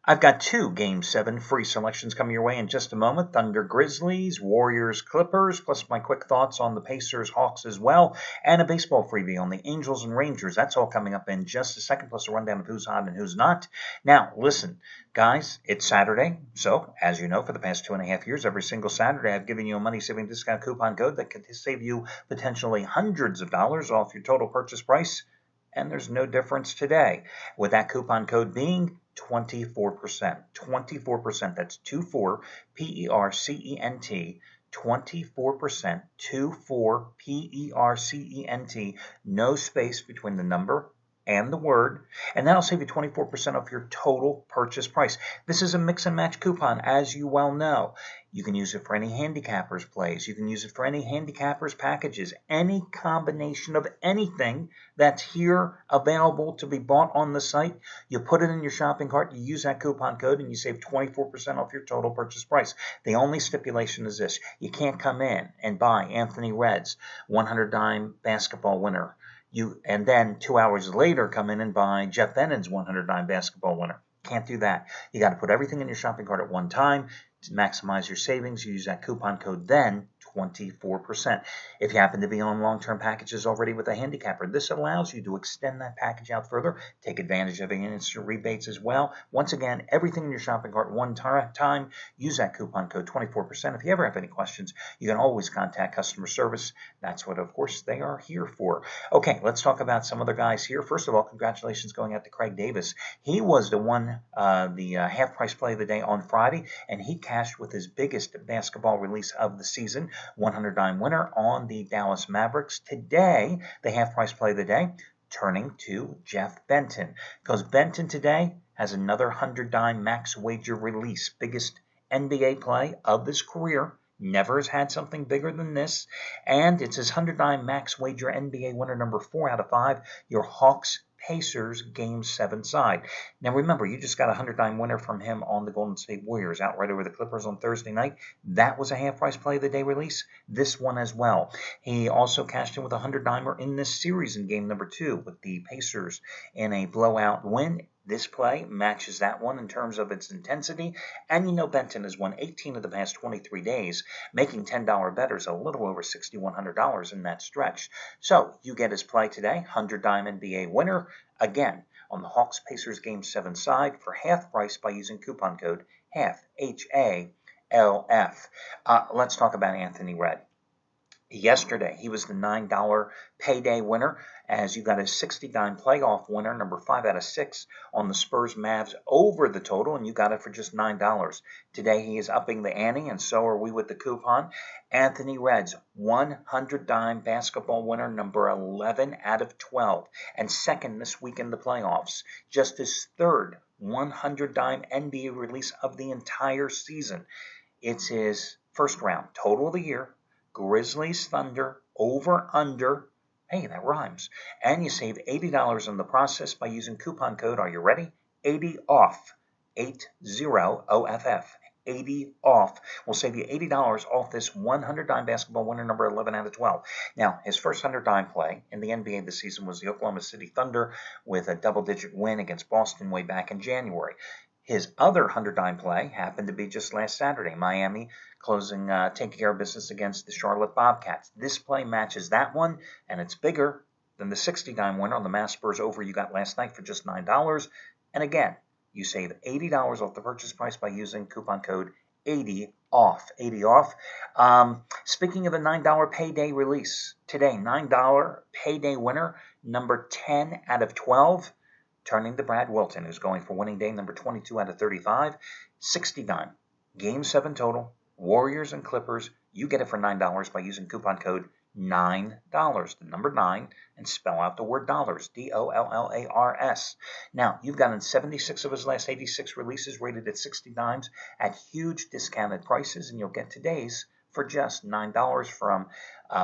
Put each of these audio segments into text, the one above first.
I've got two Game 7 free selections coming your way in just a moment. Thunder Grizzlies, Warriors Clippers, plus my quick thoughts on the Pacers Hawks as well, and a baseball freebie on the Angels and Rangers. That's all coming up in just a second, plus a rundown of who's hot and who's not. Now, listen, guys, it's Saturday. So, as you know, for the past 2.5 years, every single Saturday, I've given you a money-saving discount coupon code that could save you potentially hundreds of dollars off your total purchase price. And there's no difference today, with that coupon code being 24%. 24%. That's 24 PERCENT. 24%. 24 PERCENT. No space between the number and the word, and that'll save you 24% off your total purchase price. This is a mix and match coupon, as you well know. You can use it for any handicappers plays. You can use it for any handicappers packages, any combination of anything that's here available to be bought on the site. You put it in your shopping cart, you use that coupon code, and you save 24% off your total purchase price. The only stipulation is this: you can't come in and buy Anthony Red's 100 dime basketball winner. And then 2 hours later come in and buy Jeff Bennon's 109 basketball winner. Can't do that. You got to put everything in your shopping cart at one time to maximize your savings. You use that coupon code then 24%. If you happen to be on long-term packages already with a handicapper, this allows you to extend that package out further, take advantage of the instant rebates as well. Once again, everything in your shopping cart one time. Use that coupon code 24%. If you ever have any questions, you can always contact customer service. That's what, of course, they are here for. Okay, let's talk about some other guys here. First of all, congratulations going out to Craig Davis. He was the one, the half-price play of the day on Friday, and he cashed with his biggest basketball release of the season, 100 dime winner on the Dallas Mavericks. Today, the half-price play of the day, turning to Jeff Benton, because Benton today has another 100 dime max wager release, biggest NBA play of his career. Never has had something bigger than this, and it's his 100 dime max wager NBA winner number 4 out of 5, your Hawks Pacers Game 7 side. Now remember, you just got a 100 dime winner from him on the Golden State Warriors out right over the Clippers on Thursday night. That was a half-price play of the day release. This one as well. He also cashed in with a 100 dimer in this series in game number 2 with the Pacers in a blowout win. This play matches that one in terms of its intensity, and you know Benton has won 18 of the past 23 days, making $10 bettors a little over $6,100 in that stretch. So you get his play today, 100 dime NBA winner, again, on the Hawks Pacers Game 7 side for half price by using coupon code HALF, HALF. Let's talk about Anthony Red. Yesterday, he was the $9 payday winner, as you got a 60 dime playoff winner, number 5 out of 6, on the Spurs Mavs over the total, and you got it for just $9. Today, he is upping the ante, and so are we with the coupon. Anthony Red's 100 dime basketball winner, number 11 out of 12, and second this week in the playoffs. Just his third 100 dime NBA release of the entire season. It's his first round total of the year. Grizzlies Thunder over under. Hey, that rhymes. And you save $80 in the process by using coupon code, are you ready? 80 off. 80 OFF. 80 off. Will save you $80 off this 100 dime basketball winner number 11 out of 12. Now, his first 100 dime play in the NBA this season was the Oklahoma City Thunder with a double-digit win against Boston way back in January. His other 100 dime play happened to be just last Saturday, Miami taking care of business against the Charlotte Bobcats. This play matches that one, and it's bigger than the 60 dime winner on the Mass Spurs over you got last night for just $9. And again, you save $80 off the purchase price by using coupon code 80 off. 80 off. Speaking of the $9 payday release, today, $9 payday winner, number 10 out of 12. Turning to Brad Wilton, who's going for winning day number 22 out of 35, 60 dime, Game 7 total, Warriors and Clippers. You get it for $9 by using coupon code $9, the number 9, and spell out the word dollars, DOLLARS. Now, you've gotten 76 of his last 86 releases rated at 60 dimes at huge discounted prices, and you'll get today's for just $9 from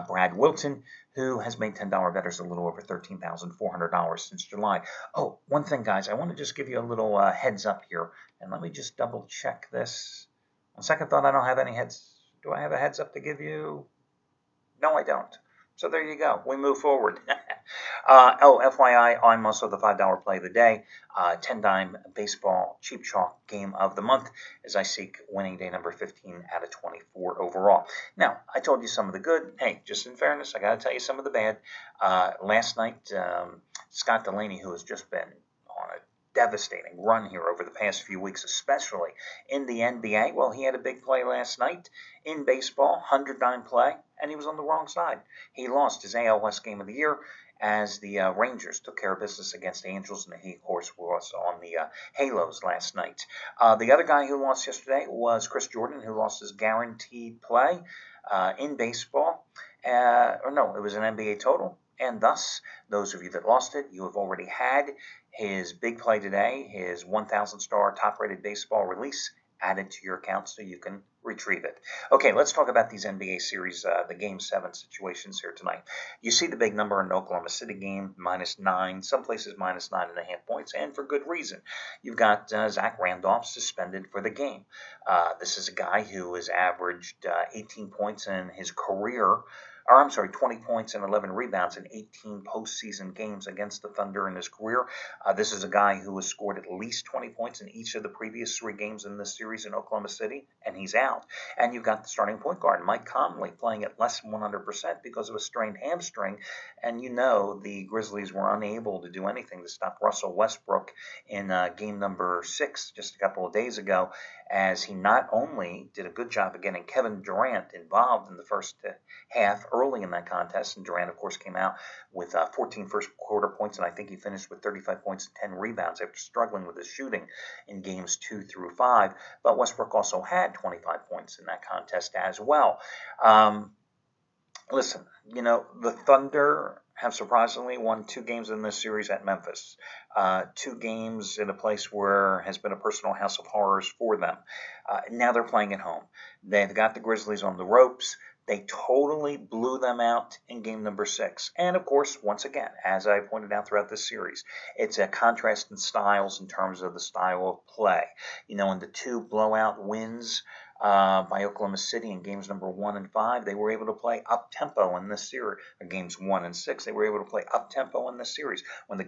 Brad Wilton, who has made $10 bettors a little over $13,400 since July. Oh, one thing, guys, I want to just give you a little heads up here, and let me just double check this. On second thought, I don't have any heads. Do I have a heads up to give you? No, I don't. So there you go. We move forward. FYI, I'm also the $5 play of the day, 10-dime baseball cheap chalk game of the month as I seek winning day number 15 out of 24 overall. Now, I told you some of the good. Hey, just in fairness, I got to tell you some of the bad. Last night, Scott Delaney, who has just been on a devastating run here over the past few weeks, especially in the NBA. Well, he had a big play last night in baseball, 100-dime play, and he was on the wrong side. He lost his AL West game of the year as the Rangers took care of business against the Angels, and he, of course, was on the Halos last night. The other guy who lost yesterday was Chris Jordan, who lost his guaranteed play in baseball. Or no, it was an NBA total. And thus, those of you that lost it, you have already had his big play today, his 1,000-star top-rated baseball release added to your account so you can retrieve it. Okay, let's talk about these NBA series, the Game 7 situations here tonight. You see the big number in the Oklahoma City game, -9, some places -9.5 points, and for good reason. You've got Zach Randolph suspended for the game. This is a guy who has averaged 18 points in his career, 20 points and 11 rebounds in 18 postseason games against the Thunder in his career. This is a guy who has scored at least 20 points in each of the previous 3 games in this series in Oklahoma City, and he's out. And you've got the starting point guard, Mike Conley, playing at less than 100% because of a strained hamstring. And you know the Grizzlies were unable to do anything to stop Russell Westbrook in game number 6 just a couple of days ago, as he not only did a good job of getting Kevin Durant involved in the first half early in that contest, and Durant, of course, came out with 14 first-quarter points, and I think he finished with 35 points and 10 rebounds after struggling with his shooting in games 2 through 5. But Westbrook also had 25 points in that contest as well. Listen, the Thunder have surprisingly won 2 games in this series at Memphis. 2 games in a place where has been a personal house of horrors for them. Now they're playing at home. They've got the Grizzlies on the ropes. They totally blew them out in game number 6. And, of course, once again, as I pointed out throughout this series, it's a contrast in styles in terms of the style of play. In the 2 blowout wins by Oklahoma City in games number 1 and 5, they were able to play up-tempo in this series. Games 1 and 6, they were able to play up-tempo in this series. When the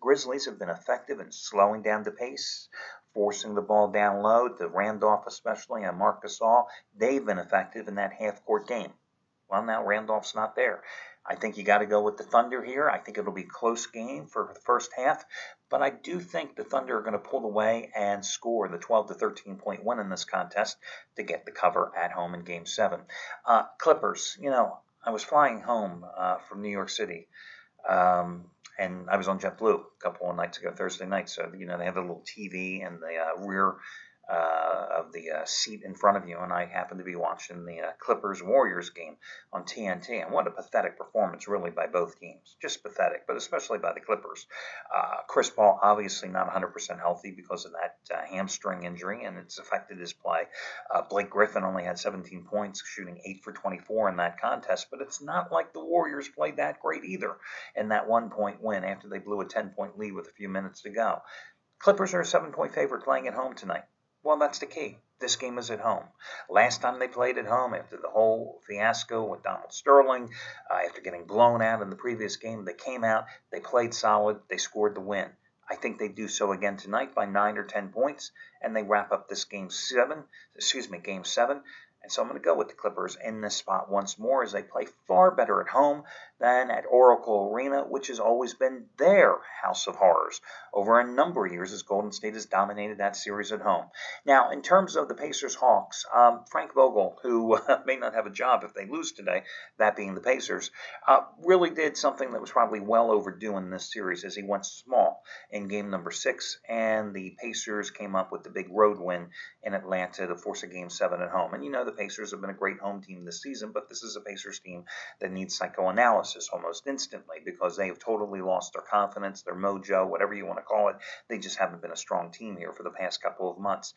Grizzlies have been effective in slowing down the pace, forcing the ball down low to Randolph especially and Marc Gasol, they've been effective in that half-court game. Well, now Randolph's not there. I think you got to go with the Thunder here. I think it'll be a close game for the first half, but I do think the Thunder are going to pull away and score the 12 to 13 point win in this contest to get the cover at home in Game 7. Clippers, I was flying home from New York City, and I was on JetBlue a couple of nights ago, Thursday night. So, they have a little TV in the rear of the seat in front of you, and I happened to be watching the Clippers-Warriors game on TNT. And what a pathetic performance, really, by both teams. Just pathetic, but especially by the Clippers. Chris Paul, obviously not 100% healthy because of that hamstring injury, and it's affected his play. Blake Griffin only had 17 points, shooting 8 for 24 in that contest, but it's not like the Warriors played that great either in that 1-point win after they blew a 10-point lead with a few minutes to go. Clippers are a 7-point favorite playing at home tonight. Well, that's the key. This game is at home. Last time they played at home, after the whole fiasco with Donald Sterling, after getting blown out in the previous game, they came out, they played solid, they scored the win. I think they do so again tonight by 9 or 10 points, and they wrap up this Game 7. And so I'm going to go with the Clippers in this spot once more, as they play far better at home than at Oracle Arena, which has always been their house of horrors over a number of years, as Golden State has dominated that series at home. Now, in terms of the Pacers-Hawks, Frank Vogel, who may not have a job if they lose today, that being the Pacers, really did something that was probably well overdue in this series, as he went small in game number 6, and the Pacers came up with the big road win in Atlanta to force a Game 7 at home. And the Pacers have been a great home team this season, but this is a Pacers team that needs psychoanalysis almost instantly, because they have totally lost their confidence, their mojo, whatever you want to call it. They just haven't been a strong team here for the past couple of months.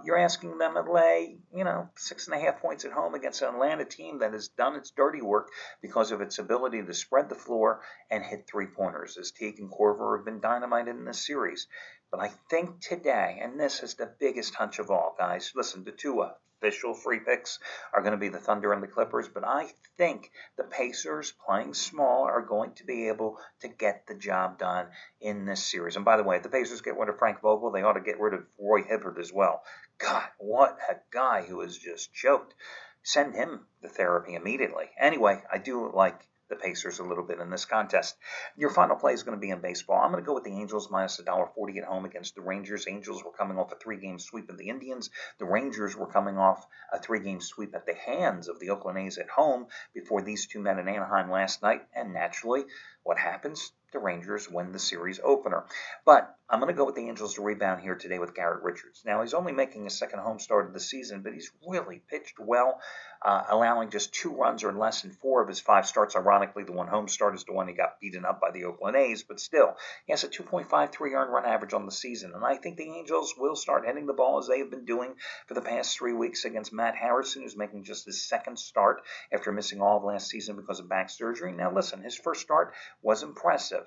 You're asking them to lay, 6.5 points at home against an Atlanta team that has done its dirty work because of its ability to spread the floor and hit three-pointers, as Teague and Korver have been dynamite in this series. But I think today, and this is the biggest hunch of all, guys, listen to Tua, official free picks are going to be the Thunder and the Clippers, but I think the Pacers, playing small, are going to be able to get the job done in this series. And by the way, if the Pacers get rid of Frank Vogel, they ought to get rid of Roy Hibbert as well. God, what a guy who is just choked. Send him the therapy immediately. Anyway, I do like the Pacers a little bit in this contest. Your final play is going to be in baseball. I'm going to go with the Angels minus $1.40 at home against the Rangers. Angels were coming off a 3-game sweep of the Indians. The Rangers were coming off a 3-game sweep at the hands of the Oakland A's at home before these two met in Anaheim last night. And naturally, what happens? The Rangers win the series opener. But I'm going to go with the Angels to rebound here today with Garrett Richards. Now, he's only making his second home start of the season, but he's really pitched well, allowing just 2 runs or less in 4 of his 5 starts. Ironically, the one home start is the one he got beaten up by the Oakland A's, but still, he has a 2.53 earned run average on the season, and I think the Angels will start hitting the ball as they have been doing for the past 3 weeks against Matt Harrison, who's making just his second start after missing all of last season because of back surgery. Now, listen, his first start was impressive.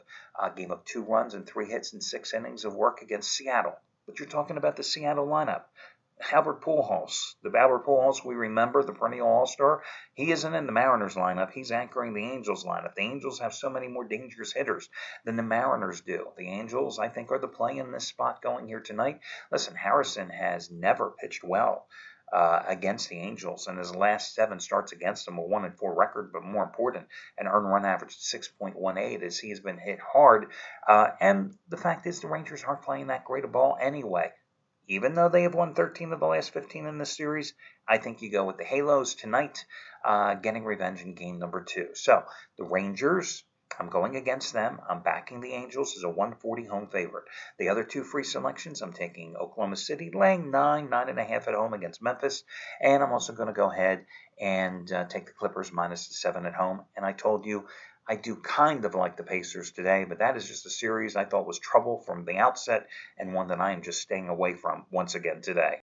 Gave up 2 runs and 3 hits in 6 innings of work against Seattle. But you're talking about the Seattle lineup. Albert Pujols, the Albert Pujols we remember, the perennial all-star, he isn't in the Mariners lineup. He's anchoring the Angels lineup. The Angels have so many more dangerous hitters than the Mariners do. The Angels, I think, are the play in this spot going here tonight. Listen, Harrison has never pitched well against the Angels, and his last 7 starts against them, a 1-4 record, but more important, an earned run average of 6.18 as he has been hit hard. And the fact is, the Rangers aren't playing that great a ball anyway. Even though they have won 13 of the last 15 in this series, I think you go with the Halos tonight, getting revenge in game number 2. So the Rangers, I'm going against them. I'm backing the Angels as a 140 home favorite. The other 2 free selections, I'm taking Oklahoma City, laying 9.5 at home against Memphis. And I'm also going to go ahead and take the Clippers minus the 7 at home. And I told you, I do kind of like the Pacers today, but that is just a series I thought was trouble from the outset and one that I am just staying away from once again today.